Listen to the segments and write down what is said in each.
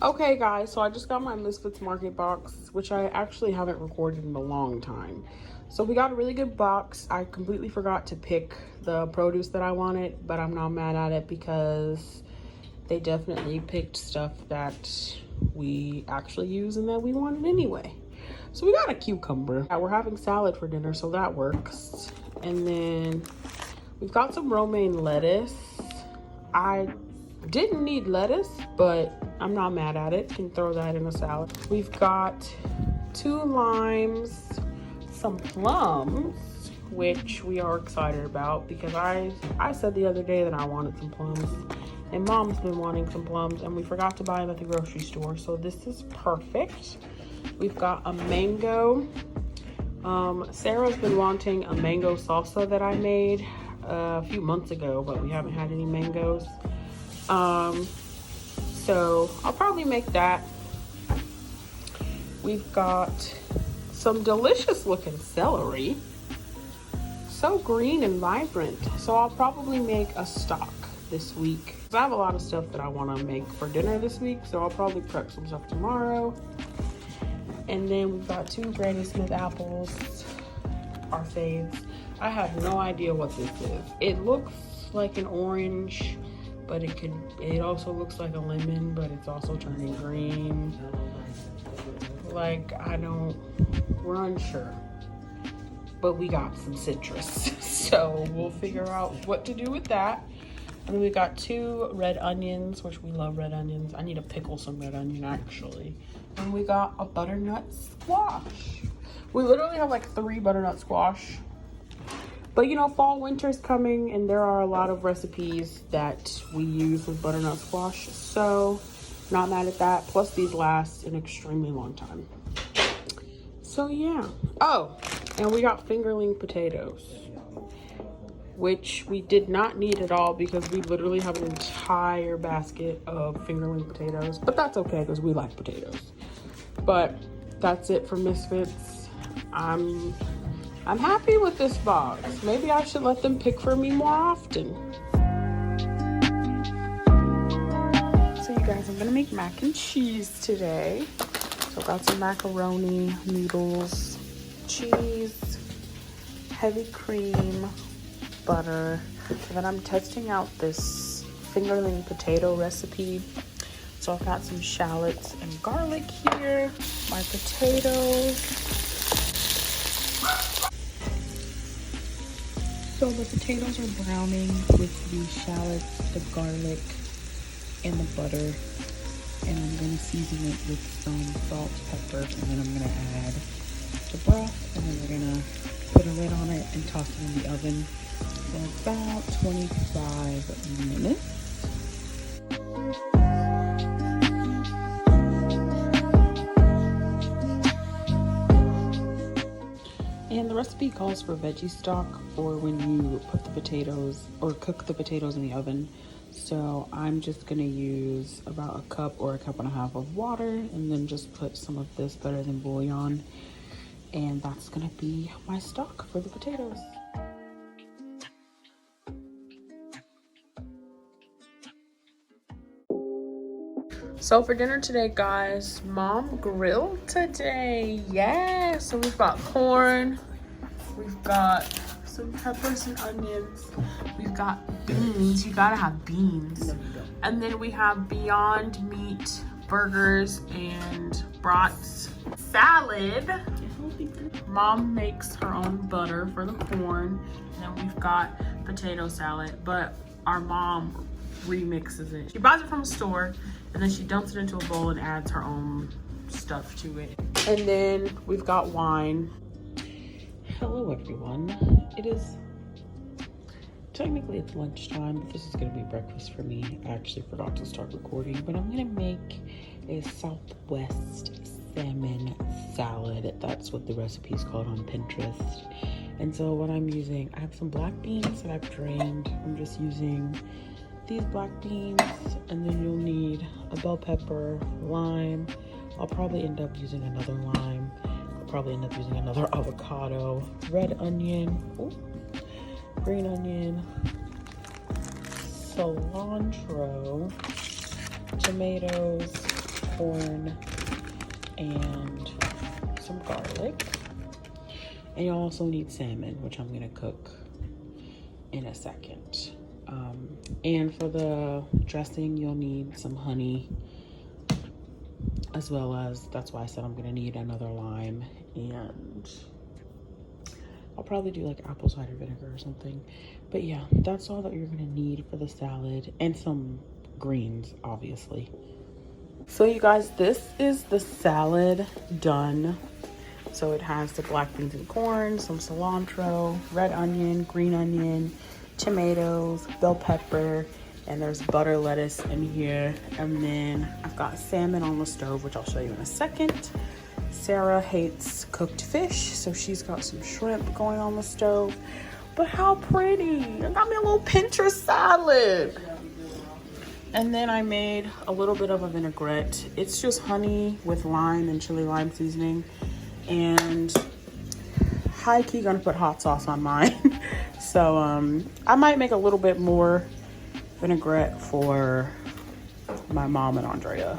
Okay guys, so I just got my Misfits market box, which I actually haven't recorded in a long time. So we got a really good box. I completely forgot to pick the produce that I wanted, but I'm not mad at it because they definitely picked stuff that we actually use and that we wanted anyway. So we got a cucumber. We're having salad for dinner, so that works. And then we've got some romaine lettuce. I didn't need lettuce, but I'm not mad at it. Can throw that in a salad. We've got 2 limes, some plums, which we are excited about because I said the other day that I wanted some plums, and Mom's been wanting some plums, and we forgot to buy them at the grocery store, so this is perfect. We've got a mango. Sarah's been wanting a mango salsa that I made a few months ago, but we haven't had any mangoes. So I'll probably make that. We've got some delicious looking celery. So green and vibrant. So I'll probably make a stock this week. I have a lot of stuff that I want to make for dinner this week, so I'll probably prep some stuff tomorrow. And then we've got 2 Granny Smith apples, our faves. I have no idea what this is. It looks like an orange, but it also looks like a lemon, but it's also turning green. Like, we're unsure, but we got some citrus. So we'll figure out what to do with that. And then we got 2 red onions, which we love red onions. I need to pickle some red onion actually. And we got a butternut squash. We literally have like 3 butternut squash. But you know, fall, winter's coming, and there are a lot of recipes that we use with butternut squash. So not mad at that. Plus these last an extremely long time. So yeah. Oh, and we got fingerling potatoes, which we did not need at all because we literally have an entire basket of fingerling potatoes, but that's okay because we like potatoes. But that's it for Misfits. I'm happy with this box. Maybe I should let them pick for me more often. So you guys, I'm gonna make mac and cheese today. So I got some macaroni, noodles, cheese, heavy cream, butter. And then I'm testing out this fingerling potato recipe. So I've got some shallots and garlic here, my potatoes. So the potatoes are browning with the shallots, the garlic, and the butter. And I'm gonna season it with some salt, pepper, and then I'm gonna add the broth, and then we're gonna put a lid on it and toss it in the oven for about 25 minutes. And the recipe calls for veggie stock for when you put the potatoes or cook the potatoes in the oven. So I'm just gonna use about a cup or a cup and a half of water, and then just put some of this better than bouillon. And that's gonna be my stock for the potatoes. So for dinner today, guys, Mom grilled today. Yeah, so we've got corn, we've got some peppers and onions, we've got beans. You gotta have beans. And then we have Beyond Meat burgers and brats, salad. Mom makes her own butter for the corn. And then we've got potato salad, but our mom remixes it. She buys it from a store, and then she dumps it into a bowl and adds her own stuff to it. And then we've got wine. Hello everyone. It is, technically it's lunchtime, but this is gonna be breakfast for me. I actually forgot to start recording, but I'm gonna make a Southwest salmon salad. That's what the recipe is called on Pinterest. And so what I'm using, I have some black beans that I've drained. I'm just using these black beans, and then you'll need a bell pepper, lime. I'll probably end up using another lime. I'll probably end up using another avocado, red onion, green onion, cilantro, tomatoes, corn and some garlic. And you also need salmon, which I'm gonna cook in a second. And for the dressing, you'll need some honey, as well as, that's why I said I'm gonna need another lime, and I'll probably do like apple cider vinegar or something. But yeah, that's all that you're gonna need for the salad, and some greens, obviously. So you guys, this is the salad done. So it has the black beans and corn, some cilantro, red onion, green onion, tomatoes, bell pepper, and there's butter lettuce in here. And then I've got salmon on the stove, which I'll show you in a second. Sarah hates cooked fish, so she's got some shrimp going on the stove. But how pretty! I got me a little Pinterest salad. And then I made a little bit of a vinaigrette. It's just honey with lime and chili lime seasoning. And high key gonna put hot sauce on mine. So I might make a little bit more vinaigrette for my mom and Andrea.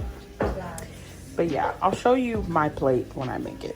But yeah, I'll show you my plate when I make it.